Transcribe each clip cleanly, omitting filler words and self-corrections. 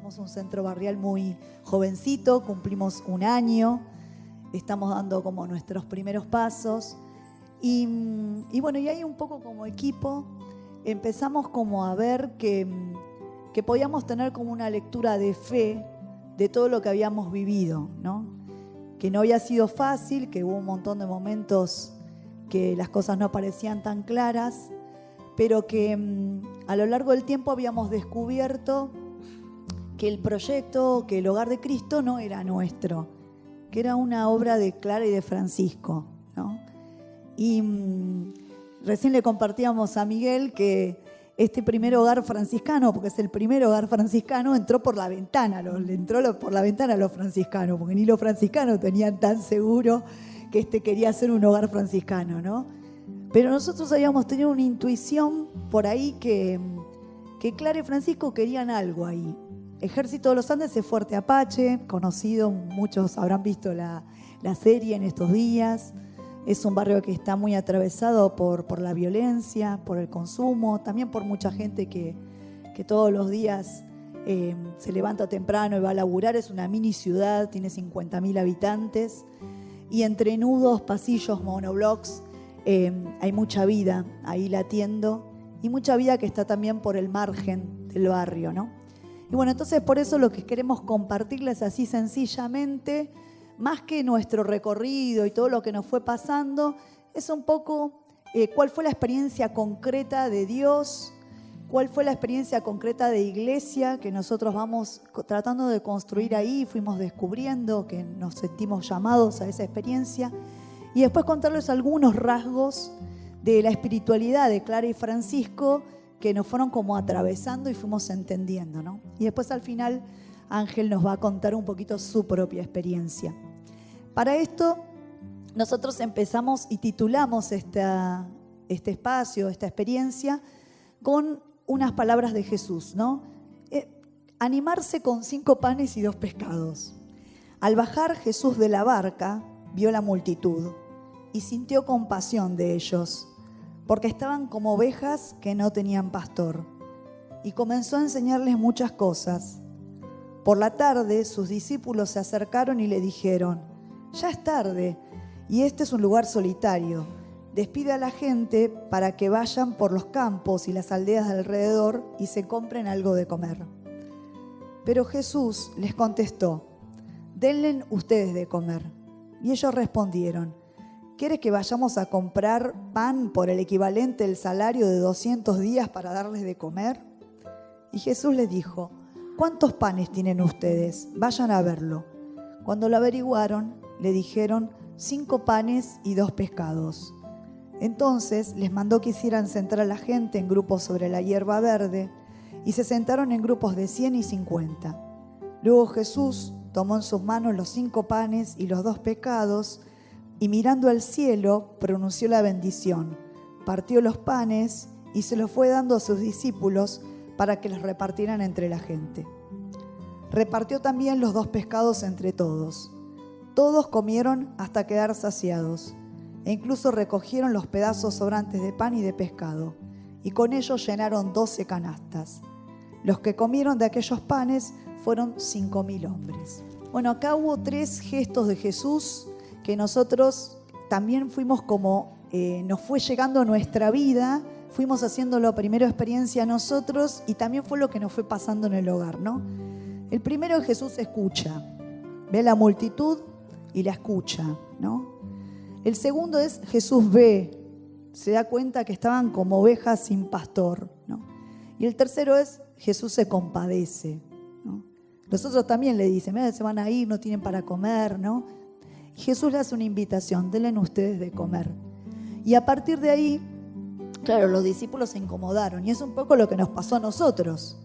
somos un centro barrial muy jovencito, cumplimos un año, estamos dando como nuestros primeros pasos. Y bueno, y ahí un poco como equipo empezamos como a ver que podíamos tener como una lectura de fe de todo lo que habíamos vivido, ¿no? Que no había sido fácil, que hubo un montón de momentos que las cosas no parecían tan claras, pero que a lo largo del tiempo habíamos descubierto que el proyecto, que el Hogar de Cristo no era nuestro, que era una obra de Clara y de Francisco, ¿no? Y recién le compartíamos a Miguel que este primer hogar franciscano, porque es el primer hogar franciscano, entró por la ventana, entró por la ventana a los franciscanos, porque ni los franciscanos tenían tan seguro que quería ser un hogar franciscano, ¿no? Pero nosotros habíamos tenido una intuición por ahí que Clara y Francisco querían algo ahí. Ejército de los Andes es Fuerte Apache, conocido, muchos habrán visto la serie en estos días. Es un barrio que está muy atravesado por la violencia, por el consumo, también por mucha gente que todos los días se levanta temprano y va a laburar. Es una mini ciudad, tiene 50.000 habitantes y entre nudos, pasillos, monoblocks, hay mucha vida ahí latiendo y mucha vida que está también por el margen del barrio, ¿no? Y bueno, entonces por eso lo que queremos compartirles así sencillamente, más que nuestro recorrido y todo lo que nos fue pasando, es un poco cuál fue la experiencia concreta de Dios, cuál fue la experiencia concreta de iglesia que nosotros vamos tratando de construir ahí, fuimos descubriendo que nos sentimos llamados a esa experiencia, y después contarles algunos rasgos de la espiritualidad de Clara y Francisco que nos fueron como atravesando y fuimos entendiendo, ¿no? Y después al final Ángel nos va a contar un poquito su propia experiencia. Para esto, nosotros empezamos y titulamos este espacio, esta experiencia, con unas palabras de Jesús, ¿no? Animarse con 5 panes y 2 pescados. Al bajar Jesús de la barca, vio la multitud y sintió compasión de ellos, porque estaban como ovejas que no tenían pastor, y comenzó a enseñarles muchas cosas. Por la tarde, sus discípulos se acercaron y le dijeron: ya es tarde y este es un lugar solitario. Despide a la gente para que vayan por los campos y las aldeas de alrededor y se compren algo de comer. Pero Jesús les contestó: denle ustedes de comer. Y ellos respondieron: ¿quieres que vayamos a comprar pan por el equivalente del salario de 200 días para darles de comer? Y Jesús les dijo: ¿cuántos panes tienen ustedes? Vayan a verlo. Cuando lo averiguaron, le dijeron: 5 panes y 2 pescados. Entonces les mandó que hicieran sentar a la gente en grupos sobre la hierba verde, y se sentaron en grupos de 100 y 50. Luego Jesús tomó en sus manos los 5 panes y los 2 pescados, y mirando al cielo, pronunció la bendición, partió los panes y se los fue dando a sus discípulos para que los repartieran entre la gente. Repartió también los 2 pescados entre todos. Todos comieron hasta quedar saciados, e incluso recogieron los pedazos sobrantes de pan y de pescado, y con ellos llenaron 12 canastas. Los que comieron de aquellos panes fueron 5.000 hombres. Bueno, acá hubo 3 gestos de Jesús que nosotros también fuimos como, nos fue llegando a nuestra vida, fuimos haciéndolo primero experiencia nosotros y también fue lo que nos fue pasando en el hogar, ¿no? El primero es Jesús escucha, ve la multitud y la escucha, ¿no? El segundo es Jesús ve, se da cuenta que estaban como ovejas sin pastor, ¿no? Y el tercero es Jesús se compadece, ¿no? Los otros también le dicen: mira, se van a ir, no tienen para comer, ¿no? Y Jesús le hace una invitación: denle ustedes de comer. Y a partir de ahí, claro, los discípulos se incomodaron y es un poco lo que nos pasó a nosotros.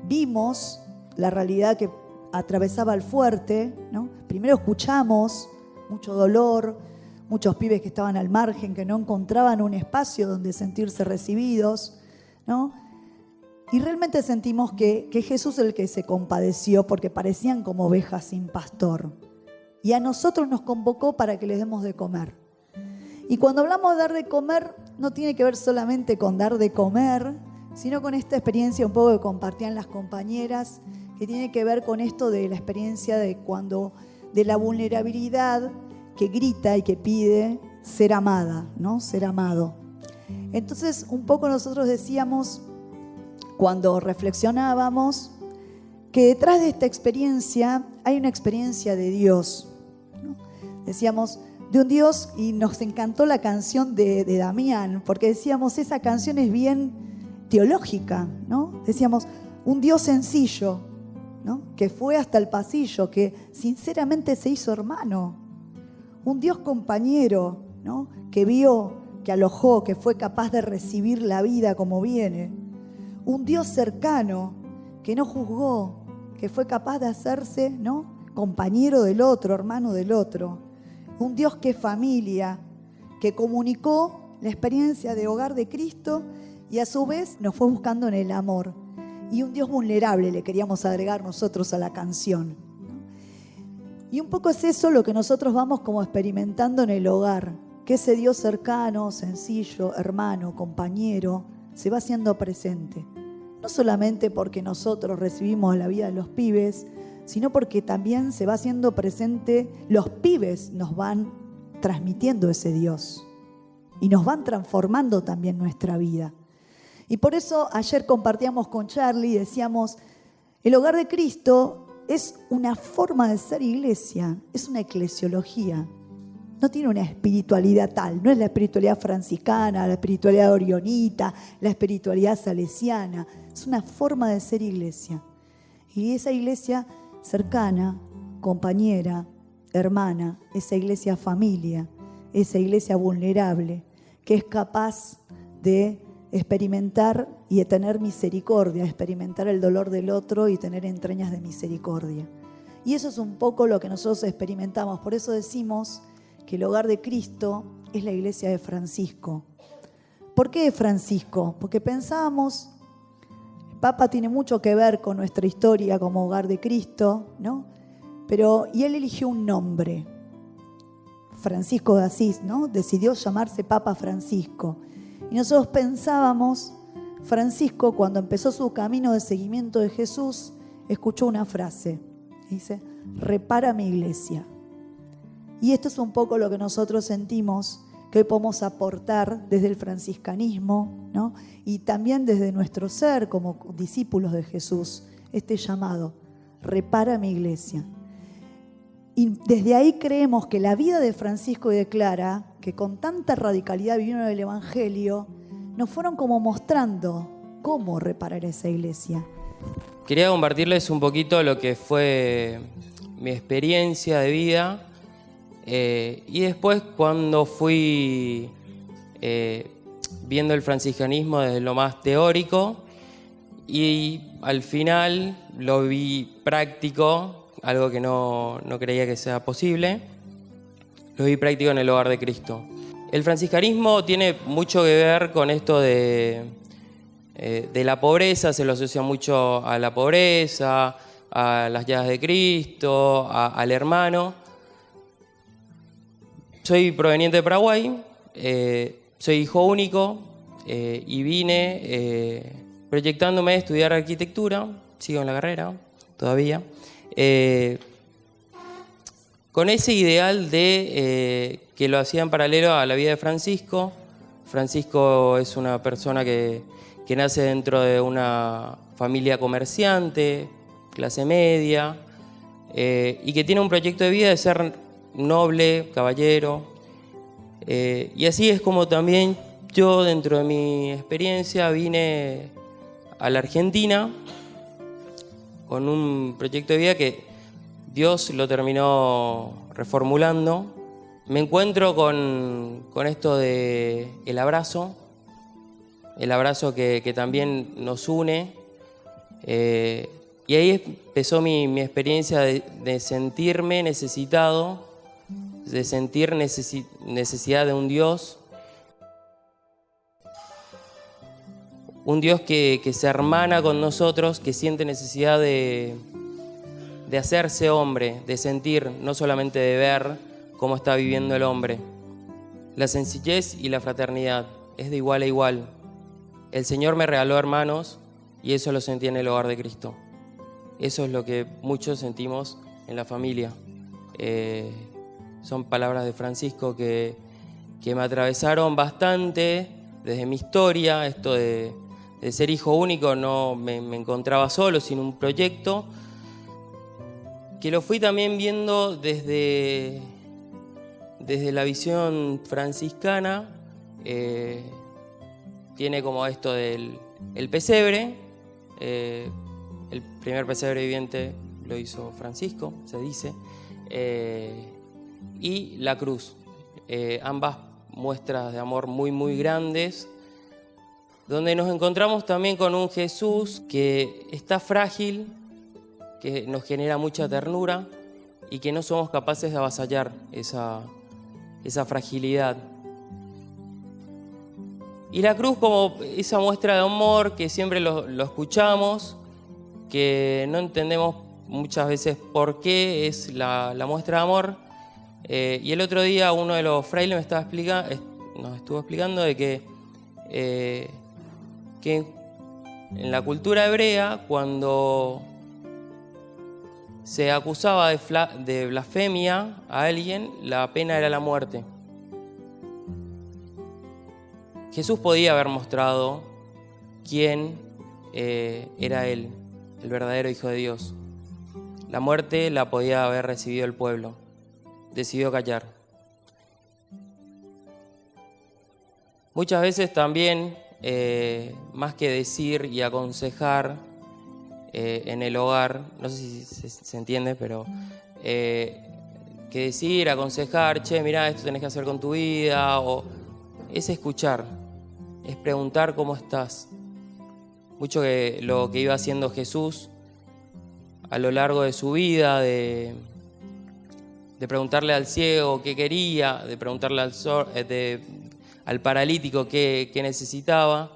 Vimos la realidad que atravesaba el fuerte, ¿no? Primero escuchamos mucho dolor, muchos pibes que estaban al margen, que no encontraban un espacio donde sentirse recibidos, ¿no? Y realmente sentimos que Jesús es el que se compadeció porque parecían como ovejas sin pastor. Y a nosotros nos convocó para que les demos de comer. Y cuando hablamos de dar de comer, no tiene que ver solamente con dar de comer, sino con esta experiencia un poco que compartían las compañeras, que tiene que ver con esto de la experiencia de la vulnerabilidad que grita y que pide ser amada, ¿no? Ser amado. Entonces, un poco nosotros decíamos, cuando reflexionábamos, que detrás de esta experiencia hay una experiencia de Dios, ¿no? Decíamos, de un Dios, y nos encantó la canción de Damián, porque decíamos, esa canción es bien teológica, ¿no? Decíamos, un Dios sencillo, ¿no? Que fue hasta el pasillo, que sinceramente se hizo hermano. Un Dios compañero, ¿no? Que vio, que alojó, que fue capaz de recibir la vida como viene. Un Dios cercano, que no juzgó, que fue capaz de hacerse, ¿no? Compañero del otro, hermano del otro. Un Dios que es familia, que comunicó la experiencia de hogar de Cristo y a su vez nos fue buscando en el amor. Y un Dios vulnerable le queríamos agregar nosotros a la canción. Y un poco es eso lo que nosotros vamos como experimentando en el hogar, que ese Dios cercano, sencillo, hermano, compañero, se va haciendo presente. No solamente porque nosotros recibimos la vida de los pibes, sino porque también se va haciendo presente, los pibes nos van transmitiendo ese Dios y nos van transformando también nuestra vida. Y por eso ayer compartíamos con Charlie y decíamos, el hogar de Cristo es una forma de ser iglesia, es una eclesiología. No tiene una espiritualidad tal, no es la espiritualidad franciscana, la espiritualidad orionita, la espiritualidad salesiana. Es una forma de ser iglesia. Y esa iglesia cercana, compañera, hermana, esa iglesia familia, esa iglesia vulnerable, que es capaz de experimentar y de tener misericordia, experimentar el dolor del otro y tener entrañas de misericordia. Y eso es un poco lo que nosotros experimentamos. Por eso decimos que el hogar de Cristo es la iglesia de Francisco. ¿Por qué de Francisco? Porque pensábamos, el Papa tiene mucho que ver con nuestra historia como hogar de Cristo, ¿no? Y él eligió un nombre, Francisco de Asís, ¿no? Decidió llamarse Papa Francisco. Y nosotros pensábamos, Francisco, cuando empezó su camino de seguimiento de Jesús, escuchó una frase, dice, repara mi iglesia. Y esto es un poco lo que nosotros sentimos que hoy podemos aportar desde el franciscanismo, ¿no? Y también desde nuestro ser como discípulos de Jesús, este llamado, repara mi iglesia. Y desde ahí creemos que la vida de Francisco y de Clara, que con tanta radicalidad vivieron el Evangelio, nos fueron como mostrando cómo reparar esa iglesia. Quería compartirles un poquito lo que fue mi experiencia de vida y después cuando fui viendo el franciscanismo desde lo más teórico y al final lo vi práctico, algo que no creía que sea posible, lo vi práctico en el hogar de Cristo. El franciscanismo tiene mucho que ver con esto de la pobreza, se lo asocia mucho a la pobreza, a las llagas de Cristo, al hermano. Soy proveniente de Paraguay, soy hijo único y vine proyectándome a estudiar arquitectura, sigo en la carrera todavía, con ese ideal de que lo hacía en paralelo a la vida de Francisco. Francisco es una persona que nace dentro de una familia comerciante, clase media, y que tiene un proyecto de vida de ser noble, caballero. Y así es como también yo, dentro de mi experiencia, vine a la Argentina con un proyecto de vida que Dios lo terminó reformulando. Me encuentro con esto de el abrazo que también nos une. Y ahí empezó mi experiencia de sentirme necesitado, de sentir necesidad de un Dios que se hermana con nosotros, que siente necesidad de hacerse hombre, de sentir, no solamente de ver cómo está viviendo el hombre. La sencillez y la fraternidad es de igual a igual. El Señor me regaló hermanos y eso lo sentí en el hogar de Cristo. eso es lo que muchos sentimos en la familia. Son palabras de Francisco que me atravesaron bastante desde mi historia. Esto de ser hijo único, no me encontraba solo, sin un proyecto, que lo fui también viendo desde la visión franciscana. Tiene como esto del pesebre. El primer pesebre viviente lo hizo Francisco, se dice, y la cruz. Ambas muestras de amor muy, muy grandes, donde nos encontramos también con un Jesús que está frágil, que nos genera mucha ternura y que no somos capaces de avasallar esa fragilidad. Y la cruz como esa muestra de amor que siempre lo escuchamos, que no entendemos muchas veces por qué es la muestra de amor. Y el otro día uno de los frailes nos estuvo explicando de que en la cultura hebrea, cuando se acusaba de blasfemia a alguien, la pena era la muerte. Jesús podía haber mostrado quién era Él, el verdadero Hijo de Dios. La muerte la podía haber recibido el pueblo. Decidió callar. Muchas veces también, más que decir y aconsejar en el hogar, no sé si se entiende, pero que decir, aconsejar, che, mirá, esto tenés que hacer con tu vida, es escuchar, es preguntar cómo estás. Mucho que lo que iba haciendo Jesús a lo largo de su vida, de preguntarle al ciego qué quería, de preguntarle al paralítico qué necesitaba,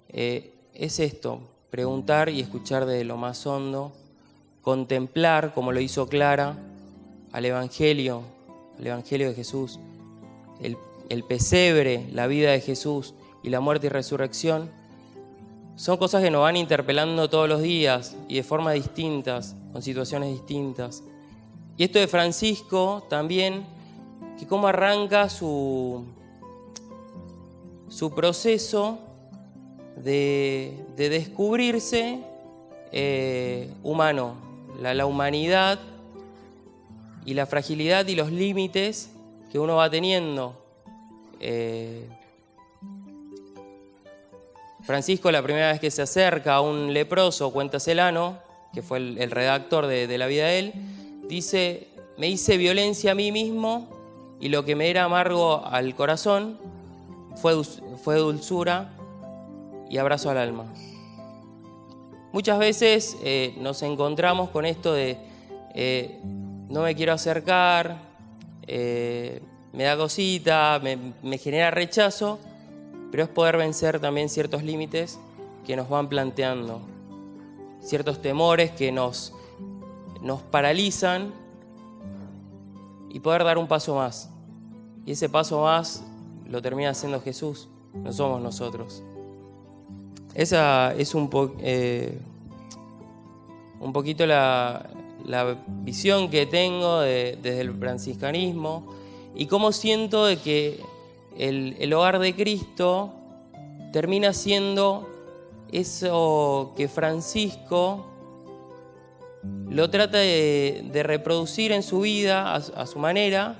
es esto, preguntar y escuchar de lo más hondo, contemplar, como lo hizo Clara, al Evangelio de Jesús, el pesebre, la vida de Jesús y la muerte y resurrección. Son cosas que nos van interpelando todos los días y de formas distintas, con situaciones distintas. Y esto de Francisco también, que cómo arranca su proceso de descubrirse humano, la humanidad y la fragilidad y los límites que uno va teniendo. Francisco, la primera vez que se acerca a un leproso, cuenta Celano, que fue el redactor de la vida de él, dice: me hice violencia a mí mismo y lo que me era amargo al corazón fue dulzura y abrazo al alma. Muchas veces nos encontramos con esto de no me quiero acercar, me da cosita, me genera rechazo, pero es poder vencer también ciertos límites que nos van planteando, ciertos temores que nos paralizan y poder dar un paso más. Y ese paso más lo termina haciendo Jesús, no somos nosotros. Esa es un poquito la visión que tengo desde el franciscanismo y cómo siento de que el hogar de Cristo termina siendo eso que Francisco lo trata de reproducir en su vida a su manera,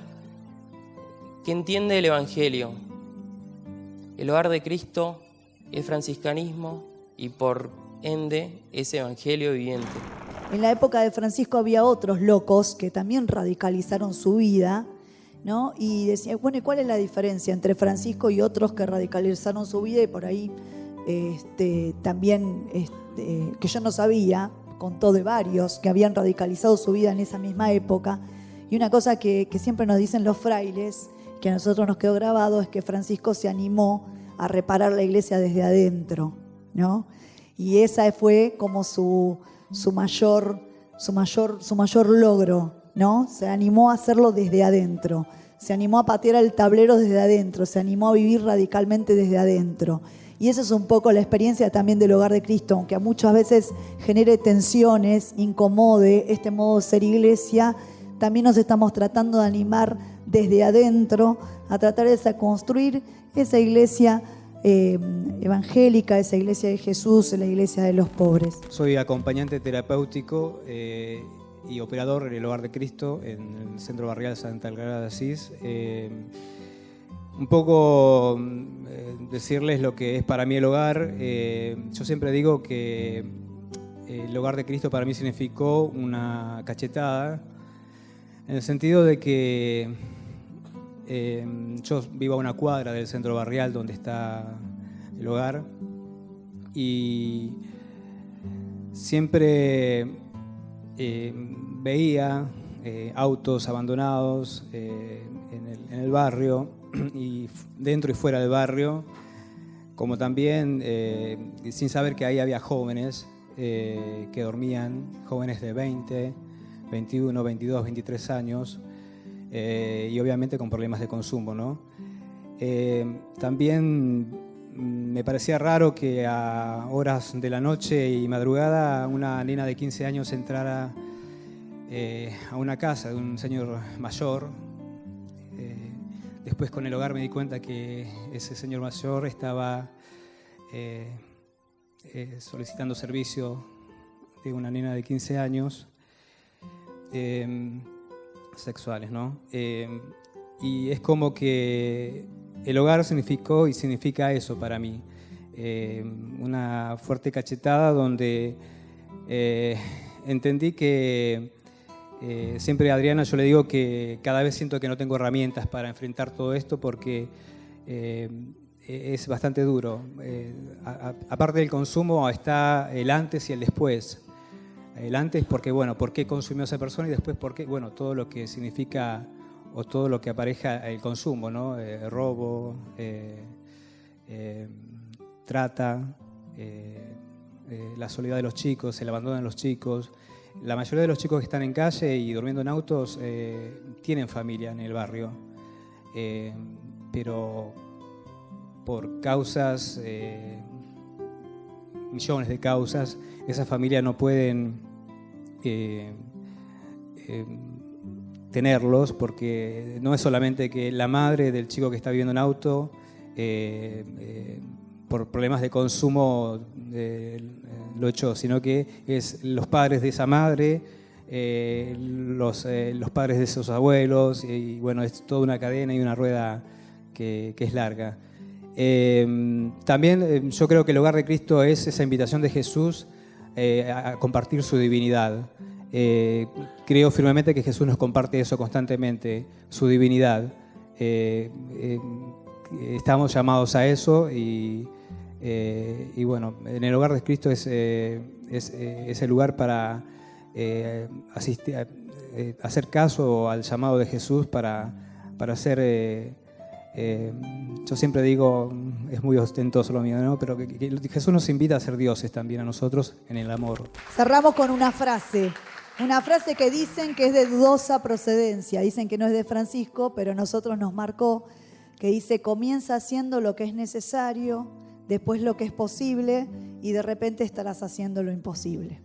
que entiende el Evangelio. El hogar de Cristo es franciscanismo y por ende es Evangelio viviente. En la época de Francisco había otros locos que también radicalizaron su vida, ¿no? Y decían, bueno, ¿y cuál es la diferencia entre Francisco y otros que radicalizaron su vida? Y por ahí también, que yo no sabía, contó de varios que habían radicalizado su vida en esa misma época. Y una cosa que siempre nos dicen los frailes, que a nosotros nos quedó grabado, es que Francisco se animó a reparar la iglesia desde adentro, ¿no? Y esa fue como su mayor logro, ¿no? Se animó a hacerlo desde adentro, se animó a patear el tablero desde adentro, se animó a vivir radicalmente desde adentro. Y esa es un poco la experiencia también del Hogar de Cristo, aunque a muchas veces genere tensiones, incomode este modo de ser iglesia, también nos estamos tratando de animar desde adentro a tratar de construir esa iglesia evangélica, esa iglesia de Jesús, la iglesia de los pobres. Soy acompañante terapéutico y operador en el Hogar de Cristo, en el Centro Barrial Santa Algarada de Asís. Un poco decirles lo que es para mí el hogar. Yo siempre digo que el Hogar de Cristo para mí significó una cachetada, en el sentido de que yo vivo a una cuadra del centro barrial donde está el hogar, y siempre veía autos abandonados en el barrio, y dentro y fuera del barrio, como también sin saber que ahí había jóvenes que dormían, jóvenes de 20, 21, 22, 23 años, y obviamente con problemas de consumo, ¿no? También me parecía raro que a horas de la noche y madrugada una nena de 15 años entrara a una casa de un señor mayor. Después con el hogar me di cuenta que ese señor mayor estaba solicitando servicio de una nena de 15 años sexuales, ¿no? Y es como que el hogar significó y significa eso para mí. Una fuerte cachetada donde entendí que siempre a Adriana yo le digo que cada vez siento que no tengo herramientas para enfrentar todo esto, porque es bastante duro. Aparte del consumo está el antes y el después. El antes porque, bueno, ¿por qué consumió esa persona? Y después porque, bueno, todo lo que significa o todo lo que apareja el consumo, ¿no? Robo, trata, la soledad de los chicos, el abandono de los chicos. La mayoría de los chicos que están en calle y durmiendo en autos tienen familia en el barrio, pero por causas, millones de causas, esas familias no pueden tenerlos, porque no es solamente que la madre del chico que está viviendo en auto por problemas de consumo lo echó, sino que es los padres de esa madre, los padres de esos abuelos, y bueno, es toda una cadena y una rueda que es larga. También yo creo que el Hogar de Cristo es esa invitación de Jesús a compartir su divinidad. Creo firmemente que Jesús nos comparte eso constantemente, su divinidad. Estamos llamados a eso, y bueno, en el Hogar de Cristo es el lugar para hacer caso al llamado de Jesús para ser, yo siempre digo, es muy ostentoso lo mío, ¿no? Pero que Jesús nos invita a ser dioses también a nosotros en el amor. Cerramos con una frase que dicen que es de dudosa procedencia, dicen que no es de Francisco, pero a nosotros nos marcó, que dice: comienza haciendo lo que es necesario, después lo que es posible, y de repente estarás haciendo lo imposible.